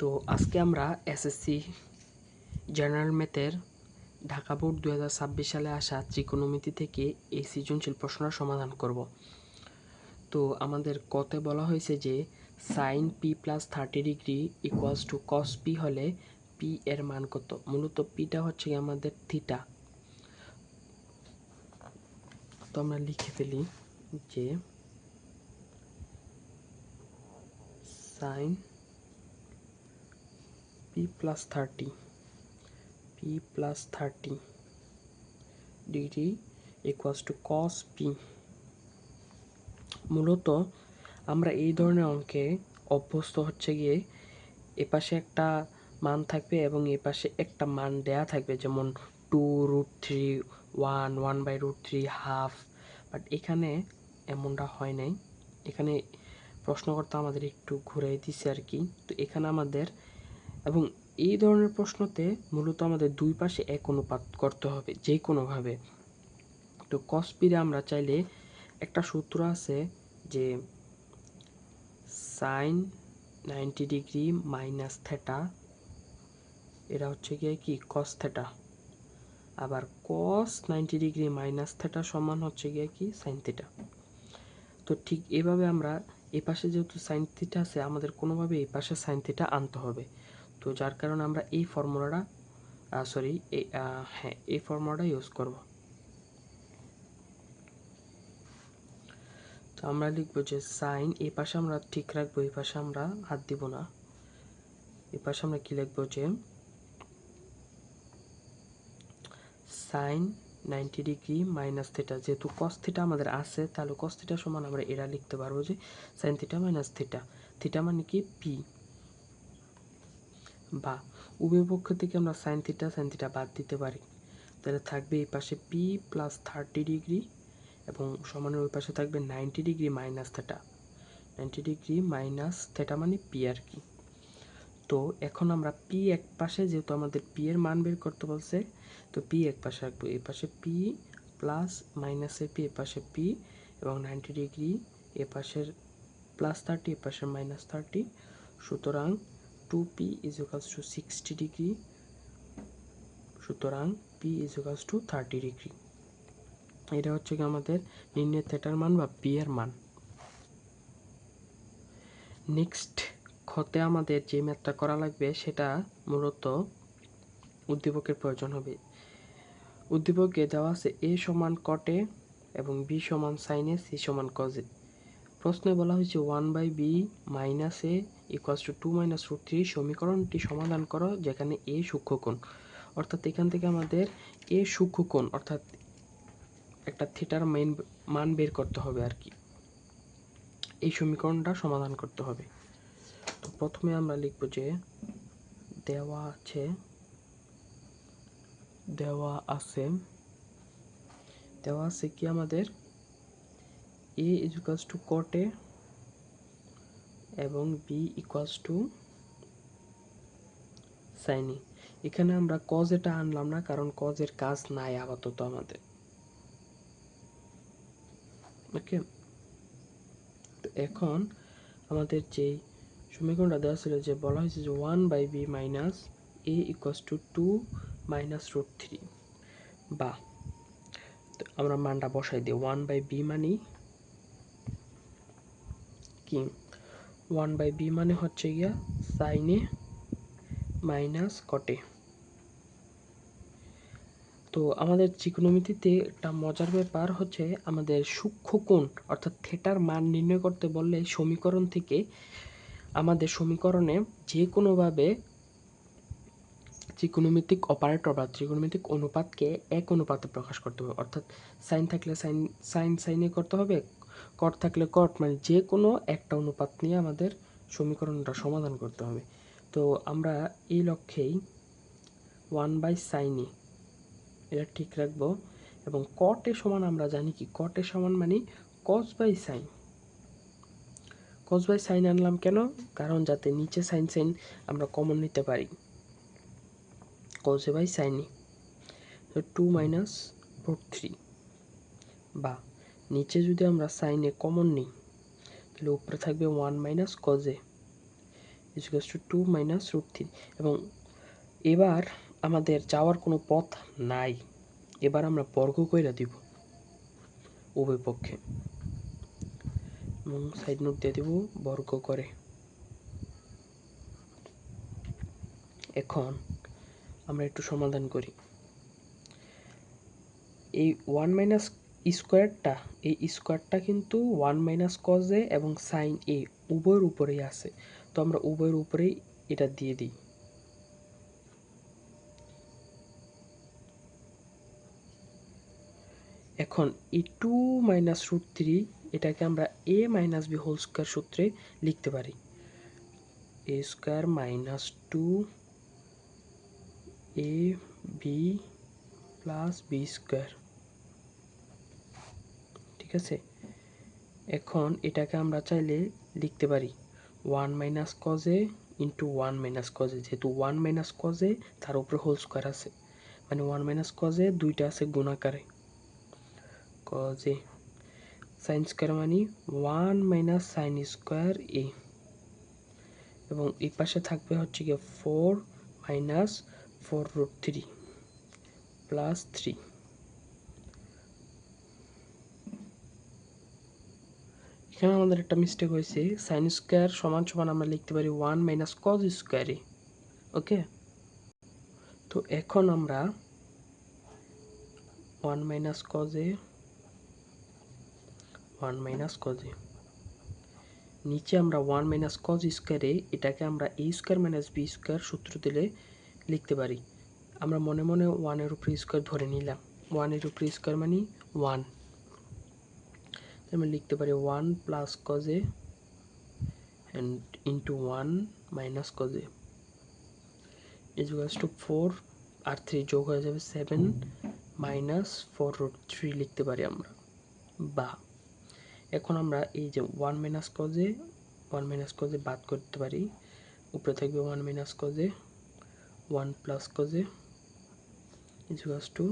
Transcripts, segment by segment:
তো আজকে আমরা এসএসসি জেনারেল ম্যাথের ঢাকা বোর্ড 2026 সালে আসা ত্রিকোণমিতি থেকে এই সৃজনশীল প্রশ্নের সমাধান করব। তো আমাদের কতে বলা হয়েছে যে sin p plus 30 degree equals to cos p হলে পি এর মান কত। মূলত পিটা হচ্ছে আমাদের থিটা। তো আমরা লিখে ফেলি যে sin p plus 30 degree equals to cos p. মূলত আমরা এই ধরনের অঙ্কে অভ্যস্ত হচ্ছে গিয়ে এপাশে একটা মান থাকবে এবং এপাশে একটা মান দেয়া থাকবে, যেমন 2√3, 1/√3, হাফ। বাট এখানে এমনটা হয় নাই। এখানে প্রশ্নকর্তা আমাদের একটু ঘুরাই দিছে আর কি। তো এখানে আমাদের এবং এই ধরনের প্রশ্নতে মূলত আমাদের দুই পাশে এক অনুপাত করতে হবে যে কোনোভাবে। তো কস পিরে আমরা চাইলে একটা সূত্র আছে যে সাইন 90 ডিগ্রি মাইনাস থেটা, এটা হচ্ছে গিয়ে কি কস থেটা, আবার কস 90 ডিগ্রি মাইনাস থেটা সমান হচ্ছে গিয়ে কি সাইন থিটা। তো ঠিক এভাবে আমরা এই পাশে যেহেতু সাইন থিটা আছে, আমাদের কোনোভাবে এই পাশে সাইন থিটা আনতে হবে। তো যার কারণে আমরা এই ফর্মুলাটা এই ফর্মুলাটা ইউজ করব। তো আমরা লিখবো যে সাইন, এই পাশে আমরা ঠিক রাখবো, এই পাশে আমরা হাত দিব না। এই পাশে আমরা কি লিখবো যে সাইন 90 ডিগ্রি মাইনাস থিটা, যেহেতু কস থিটা আমাদের আছে তাহলে কস থিটা সমান আমরা এরা লিখতে পারবো যে sine theta minus theta. Theta মানে কি পি, বা উভয় পক্ষ থেকে আমরা সাইন থিটা বাদ দিতে পারি। তাহলে থাকবে এই পাশে পি প্লাস 30 ডিগ্রি এবং সমানের ওই পাশে থাকবে 90 degree minus theta. 90 degree minus theta মানে পি আর কি। তো এখন আমরা পি এক পাশে, যেহেতু আমাদের পি এর মান বের করতে বলছে, তো পি এক পাশে রাখবো। এই পাশে পি প্লাস মাইনাসের পি, এ পাশে পি এবং 90 ডিগ্রি এ পাশের প্লাস 30, এ পাশের মাইনাস 30। সুতরাং 2p is equals two 60 degree. সুতরাং p is equals two 30 degree. এটা হচ্ছে কি আমাদের নির্ণয় থিটার মান বা পি এর মান। নেক্সট ক্ষতে আমাদের যে ম্যাথটা করা লাগবে সেটা মূলত উদ্দীপকের প্রয়োজন হবে। উদ্দীপকে দেওয়া আছে a সমান কটে এবং b সমান সাইনে, c সমান কজে। প্রশ্নে বলা হয়েছে 1/b minus a equals to 2 - √3 সমীকরণটি সমাধান করো যেখানে a সূক্ষ্মকোণ। অর্থাৎ এখান থেকে আমাদের a সূক্ষ্মকোণ অর্থাৎ একটা থিটার মান বের করতে হবে আর কি। এই সমীকরণটা সমাধান করতে হবে। তো প্রথমে আমরা লিখব যে দেওয়া আছে কি আমাদের a is equals two cot a এবং b equals to sin a। এখানে আমরা cos এটা আনলাম না, কারণ cos এর কাজ নাই আপাতত আমাদের। ওকে, তো এখন আমাদের যে সমীকরণটা দেওয়া ছিল, যে বলা হয়েছে যে 1/b minus a equals to 2 - √3, বা আমরা মানটা বসাই দিই। 1/b মানে কি, 1/b মানে হচ্ছে গিয়া sin a minus cot a। তো আমাদের ত্রিকোণমিতিতে একটা মজার ব্যাপার হচ্ছে, আমাদের সূক্ষ্মকোণ অর্থাৎ থিটার মান নির্ণয় করতে বললে সমীকরণ থেকে আমাদের সমীকরণে যে কোনোভাবে ত্রিকোণমিতিক অপারেটর বা ত্রিকোণমিতিক অনুপাতকে এক অনুপাতে প্রকাশ করতে হবে। অর্থাৎ সাইন থাকলে সাইনে করতে হবে, কট থাকলে কট, মানে যে কোনো একটা অনুপাত নিয়ে আমাদের সমীকরণটা সমাধান করতে হবে। তো আমরা এই লক্ষ্যেই 1/sin a এটা ঠিক রাখবো। এবং কট এ সমান আমরা জানি কি, কট এ সমান মানে cos/sin। cos/sin আনলাম কেন, কারণ যাতে নিচে সাইন আমরা কমন নিতে পারি। cos/sin 2 - √3, বা নিচে যদি আমরা সাইনে কমন নিই তাহলে উপরে থাকবে 1 - cos a is equals to 2 minus root 3। এবং এবার আমাদের যাওয়ার কোনো পথ নাই, এবার আমরা বর্গ কইরা দিব উভয় পক্ষে এবং সাইড নোট দিয়ে দিব বর্গ করে। এখন আমরা একটু সমাধান করি। এই 1 মাইনাস স্কোয়ারটা, এই স্কোয়ারটা কিন্তু 1 মাইনাস কজ এ এবং সাইন এ উভয়ের উপরেই আছে, তো আমরা উভয়ের উপরেই এটা দিয়ে দিই। এখন এই 2 মাইনাস রুট 3 এটাকে আমরা এ মাইনাস বি হোল স্কোয়ার সূত্রে লিখতে পারি। এ square minus 2 A B plus B square, ঠিক আছে। এখন এটাকে আমরা চাইলে লিখতে পারি 1 মাইনাস কজ এ ইন্টু 1 মাইনাস কজ এ, যেহেতু 1 মাইনাস কজ এ তার উপরে হোল স্কোয়ার আছে, মানে 1 মাইনাস কজ এ দুইটা আছে গুণাকারে, কজ এ সাইন স্কোয়ার মানে 1 মাইনাস সাইন স্কোয়ার এ, এবং এই পাশে থাকবে হচ্ছে গিয়ে 4 মাইনাস 4 রুট 3 প্লাস 3। এখানে আমাদের একটা মিস্টেক হয়েছে, সাইন স্কোয়ার সমান সমান আমরা লিখতে পারি 1 মাইনাস কজ স্কোয়ারে। ওকে, তো এখন আমরা 1 মাইনাস কজে 1 মাইনাস কজে নিচে আমরা 1 মাইনাস কজ স্কোয়ারে এটাকে আমরা এ স্কোয়ার মাইনাস বি স্কোয়ার সূত্র দিলে লিখতে পারি। আমরা মনে মনে 1 এর উপরে স্কোয়ার ধরে নিলাম, 1 এর উপরে স্কোয়ার মানে 1, আমরা লিখতে পারি 1 plus কজে and into 1 minus cos a is equals to 4 আর 3 যোগ হয়ে যাবে 7 মাইনাস 4 রুট 3 লিখতে পারি আমরা। বা এখন আমরা এই যে 1 minus cos a 1 minus cos a বাদ করতে পারি, উপরে থাকবে 1 minus cos a 1 plus cos a is equals to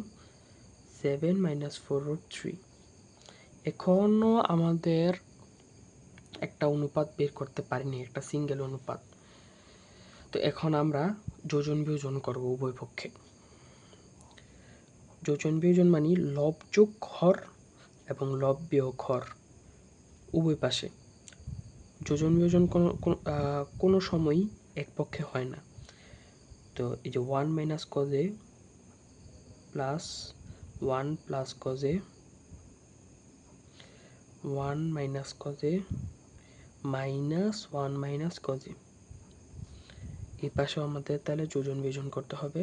7 minus 4 রুট 3। এখনো আমাদের একটা অনুপাত বের করতে পারিনি, একটা সিঙ্গেল অনুপাত। তো এখন আমরা যোজন বিয়োজন করব উভয় পক্ষে। যোজন বিয়োজন মানে লব যোগ হর এবং লব বিয়োগ হর উভয় পাশে। যোজন বিয়োজন কোনো সময়ই এক পক্ষে হয় না। তো এই যে 1 মাইনাস কজ এ প্লাস 1 প্লাস কজ এ 1 মাইনাস কজ এ মাইনাস 1 মাইনাস কজ এ, এই পাশেও আমাদের তাহলে যোজন বিয়োজন করতে হবে।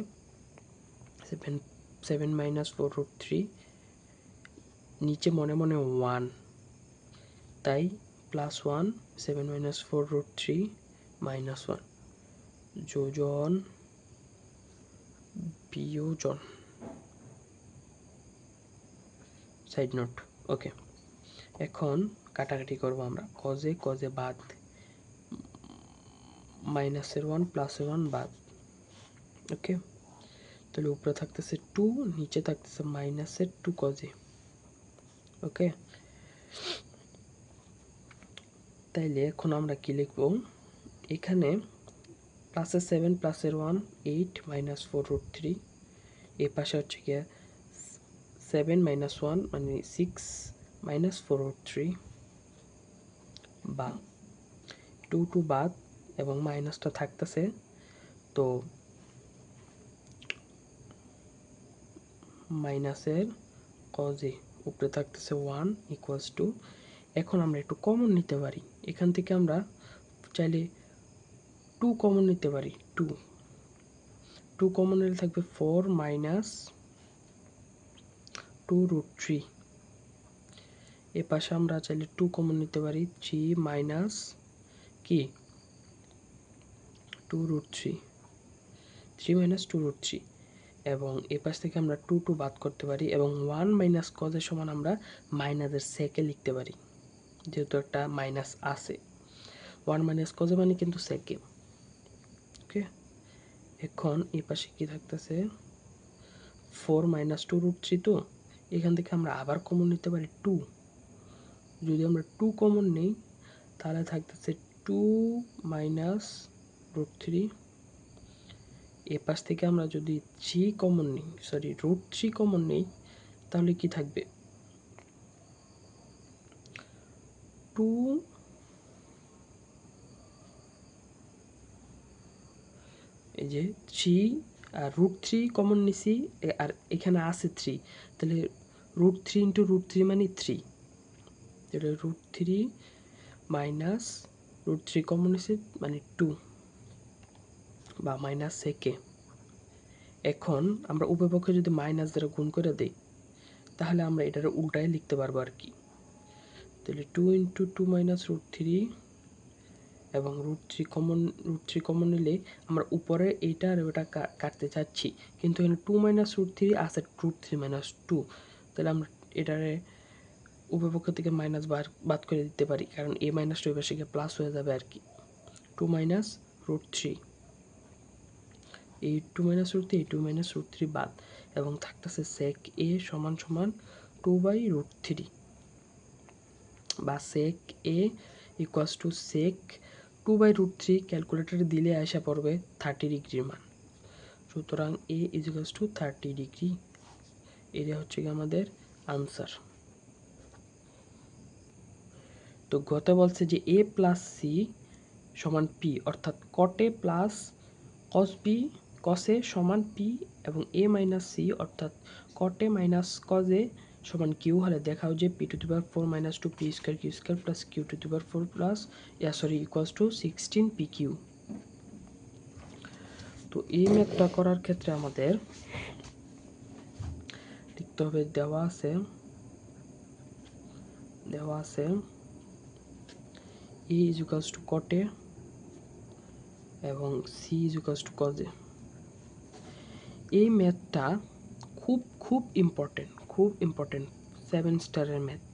7 মাইনাস 4 রুট 3, নিচে মনে মনে 1, তাই প্লাস 1 7 মাইনাস 4 রুট 3 মাইনাস 1, যোজন বিয়োজন সাইড নোট। ওকে, এখন কাটাকাটি করব আমরা, কজে কজে বাদ, মাইনাসের 1 প্লাসের 1 বাদ। ওকে, তাহলে উপরে থাকতেছে 2, নিচে থাকতেছে মাইনাসের 2 কজে। ওকে, তাইলে এখন আমরা কি লিখব, এখানে প্লাসের 7 প্লাসের 1 8 মাইনাস 4 রুট 3, এই পাশে হচ্ছে গিয়ে 7 মাইনাস 1 মানে 6 মাইনাস 4 রুট 3 বা 2 2 বাদ এবং মাইনাসটা থাকতেছে, তো মাইনাসের কজে উপরে থাকতেছে 1 ইকুয়ালস টু, এখন আমরা একটু কমন নিতে পারি, এখান থেকে আমরা চাইলে 2 কমন নিতে পারি। 2 কমন নিলে থাকবে 4 মাইনাস 2 রুট 3, এ পাশে আমরা চাইলে 2 কমন নিতে পারি 3 মাইনাস কি 2 রুট 3, 3 মাইনাস 2 রুট 3, এবং এ পাশ থেকে আমরা 2 2 বাদ করতে পারি এবং 1 মাইনাস কজের সমান আমরা মাইনাসের সেকে লিখতে পারি, যেহেতু একটা মাইনাস আছে। 1 মাইনাস কজে মানে কিন্তু সেকে। ওকে, এখন এই পাশে কি থাকতেছে 4 মাইনাস 2 রুট 3, তো এখান থেকে আমরা আবার কমন নিতে পারি 2, যদি আমরা 2 কমন নেই তাহলে থাকতেছে 2 মাইনাস √3, এ পাশ থেকে আমরা যদি 3 কমন নিই, √3 কমন নিই, তাহলে কি থাকবে? 2 এই যে 3 আর √3 কমন নিছি, আর এখানে আছে 3, তাহলে √3 ইন্টু √3 মানে 3, তাহলে √3 মাইনাস √3 কমন নিছি মানে 2 বা মাইনাস সেকে। এখন আমরা উভয় পক্ষে যদি মাইনাস দ্বারা গুণ করে দিই, তাহলে আমরা এটার উল্টায় লিখতে পারবো আর কি। তাহলে 2 ইন্টু 2 মাইনাস √3 এবং √3 কমন নিলে আমরা উপরে এইটা আর ওটা কাটতে চাচ্ছি, কিন্তু এখানে 2 মাইনাস √3 আছে √3 মাইনাস 2, তাহলে আমরা এটারে উভয় পক্ষ থেকে মাইনাস বাদ করে দিতে পারি, কারণ এ মাইনাস 2 পাশে গিয়ে প্লাস হয়ে যাবে আর কি। 2 মাইনাস √3, এই 2 মাইনাস √3, এই 2 মাইনাস √3 বাদ, এবং থাকতেছে sec a সমান সমান 2/√3 বা sec a equals to sec 2/√3, ক্যালকুলেটরে দিলে আসা পড়বে 30 ডিগ্রির মান। সুতরাং a ইকুয়ালস টু 30 ডিগ্রি, এটা হচ্ছে কি আমাদের আনসার। তো গত বলছে যে a প্লাস c সমান p, অর্থাৎ cot a plus cos b cos a সমান p, এবং a মাইনাস c অর্থাৎ cot a minus cos a সমান q হলে দেখাও যে p⁴ minus 2 p² q² plus q⁴ plus equals to 16 pq। তো এই ম্যাথটা করার ক্ষেত্রে আমাদের লিখতে হবে, দেওয়া আছে a equals to cot a এবং c equals to cos a। এই ম্যাথটা খুব ইম্পর্টেন্ট 7 স্টারের ম্যাথ,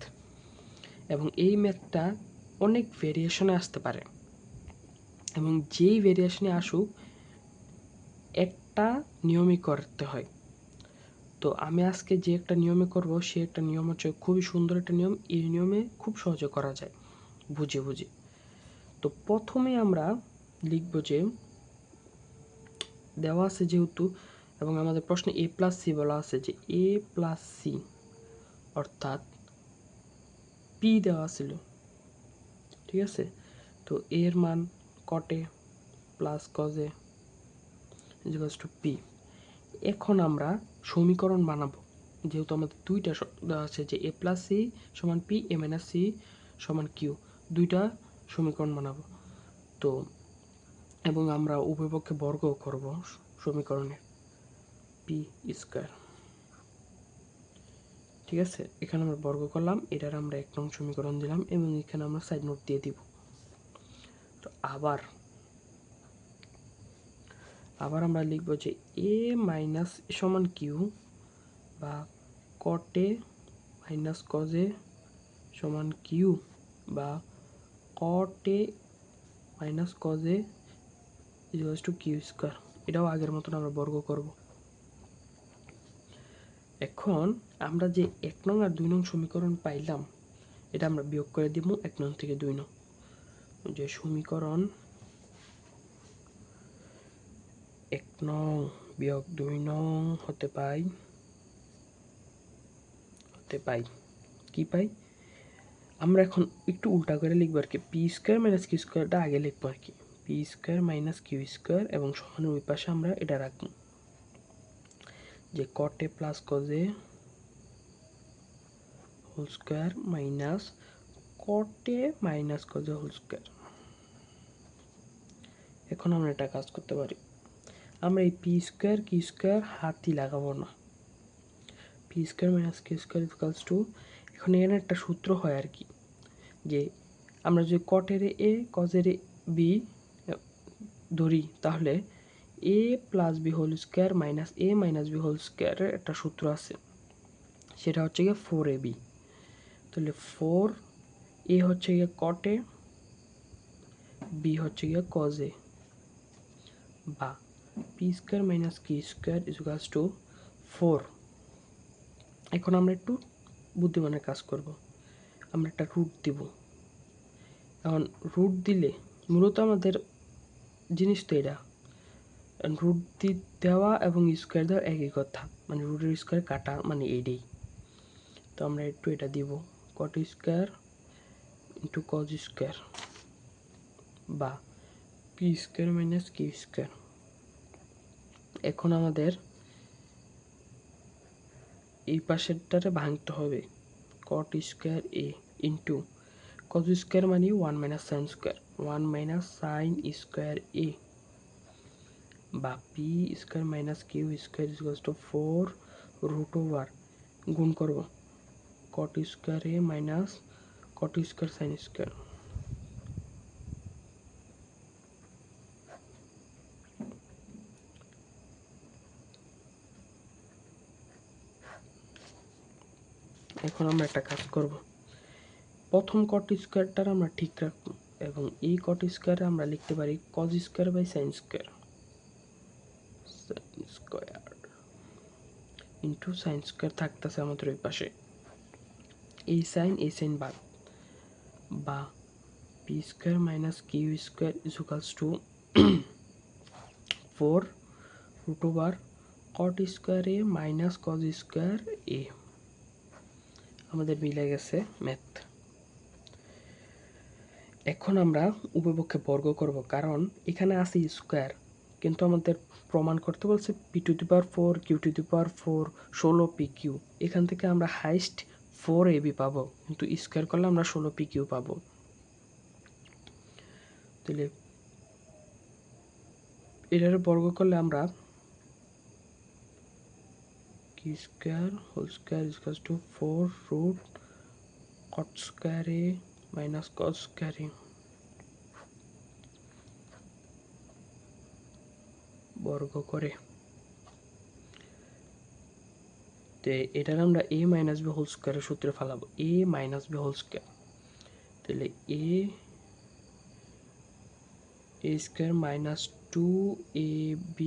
এবং এই ম্যাথটা অনেক ভেরিয়েশনে আসতে পারে, এবং যেই ভেরিয়েশনে আসুক একটা নিয়মই করতে হয়। তো আমি আজকে যে একটা নিয়মে করব, সে একটা নিয়ম হচ্ছে খুবই সুন্দর একটা নিয়ম, এই নিয়মে খুব সহজে করা যায় বুঝে। তো প্রথমে আমরা লিখব যে দেওয়া আছে যেহেতু, এবং আমাদের প্রশ্নে a প্লাস সি বলা আছে, যে a প্লাস সি অর্থাৎ p দেওয়া ছিল, ঠিক আছে। তো এর মান cot a plus cos a equals to p। এখন আমরা সমীকরণ বানাবো, যেহেতু আমাদের দুইটা দেওয়া আছে, যে a প্লাস সি সমান p, a মাইনাস সি সমান q, দুইটা সমীকরণ বানাবো। তো এবং আমরা উভয় পক্ষে বর্গ করব সমীকরণে p², ঠিক আছে। এখানে আমরা বর্গ করলাম, এটার আমরা 1 নং সমীকরণ দিলাম, এবং এখানে আমরা সাইড নোট দিয়ে দিব। তো আবার আমরা লিখব যে a মাইনাস সমান q বা cot a minus cos a সমান q বা cot a minus cos a equals to q²। এটাও আগের মতন আমরা বর্গ করব। এখন আমরা যে 1 নং আর 2 নং সমীকরণ পাইলাম, এটা আমরা বিয়োগ করে দিব 1 নং থেকে 2 নং, যে সমীকরণ 1 নং বিয়োগ 2 নং হতে পাই কি পাই, আমরা এখন একটু উল্টা করে লিখবো আর কি, p² মাইনাস q²টা আগে লিখবো আর কি, p² মাইনাস q² এবং সমানের ওই পাশে আমরা এটা রাখবো, যে cot a plus cos a whole square minus cot a minus cos a whole square. এখন আমরা এটা কাজ করতে পারি, আমরা এই p² q² হাতই লাগাবো না, p² minus q² equals to, এখন এখানে একটা সূত্র হয় আর কি, যে আমরা যদি cot এর a cos এর b ধরি, তাহলে a plus b whole square minus a minus b whole স্কয়ারের একটা সূত্র আছে, সেটা হচ্ছে গিয়ে 4ab। তাহলে 4a হচ্ছে গিয়ে cot a, b হচ্ছে গিয়ে cos a, বা p² minus q² equals to 4। এখন আমরা একটু বুদ্ধিমানের কাজ করব, আমরা একটা রুট দিব। এখন রুট দিলে মূলত আমাদের জিনিস তো এটা রুট দেওয়া এবং স্কোয়ার দেওয়া একই কথা, মানে রুটের স্কোয়ার কাটা মানে এটাই। তো আমরা একটু এটা দিব cot square into cos square বা P square minus Q square. এখন আমাদের এই পাশেরটারে ভাঙতে হবে, cot square A into cos square মানে 1 minus sine square, 1 minus sine square A বা P square minus Q square equals to 4 root over গুণ করব cot square A minus cot square sine square. এখন আমরা একটা কাজ করব, প্রথম কট স্কোয়ারটার আমরা ঠিক রাখব এবং এই কট স্কোয়ারে আমরা লিখতে পারি cos square by sine square, sine square into sine square থাকতেছে আমাদের ওই পাশে, এই সাইন বাদ বা P square minus Q square equals to 4 root over cot square A minus cos square A. আমাদের মিলে গেছে ম্যাথ। এখন আমরা উভয়পক্ষে বর্গ করব, কারণ এখানে আছে স্কোয়ার, কিন্তু আমাদের প্রমাণ করতে বলছে p to the power 4 q to the power 4 16 p q. এখান থেকে আমরা হাইস্ট 4 এবি পাবো, কিন্তু স্কোয়ার করলে আমরা 16 পি কিউ পাবো। তাহলে এটার বর্গ করলে আমরা Q square whole square equals to 4 root cot square A minus cos square A বর্গ করে, তো এটার আমরা এ মাইনাস বি হোল স্কোয়ারের সূত্রে ফেলাবো, A minus B whole square. তাহলে A square minus 2ab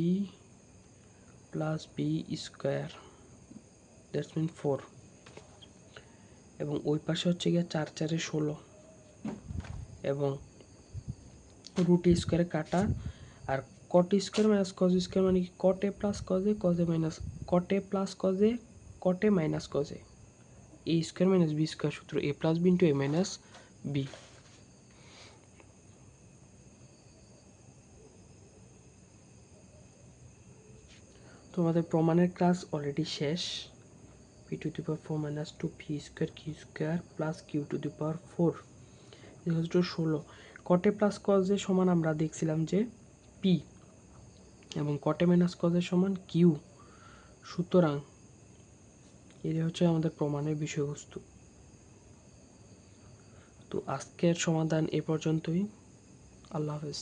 plus B square that's mean 4, এবং ওই পাশে হচ্ছে গিয়ে 4 4 16 এবং রুট স্কোয়ারে কাটা, আর cot square minus cos square মানে কি cot A plus cos A, cos A minus cot A plus cos A, cot A minus cos A, A square minus B square সূত্র, A plus B into A minus B. তোমাদের প্রমাণের class already শেষ। P to the power 4 minus 2 P square Q square plus Q to the power 4 equal to 16। কটে প্লাস কজের সমান আমরা দেখছিলাম যে পি এবং কটে মাইনাস কজের সমান কিউ, সুতরাং এটা হচ্ছে আমাদের প্রমাণের বিষয়বস্তু। তো আজকের সমাধান এ পর্যন্তই। আল্লাহ হাফেজ।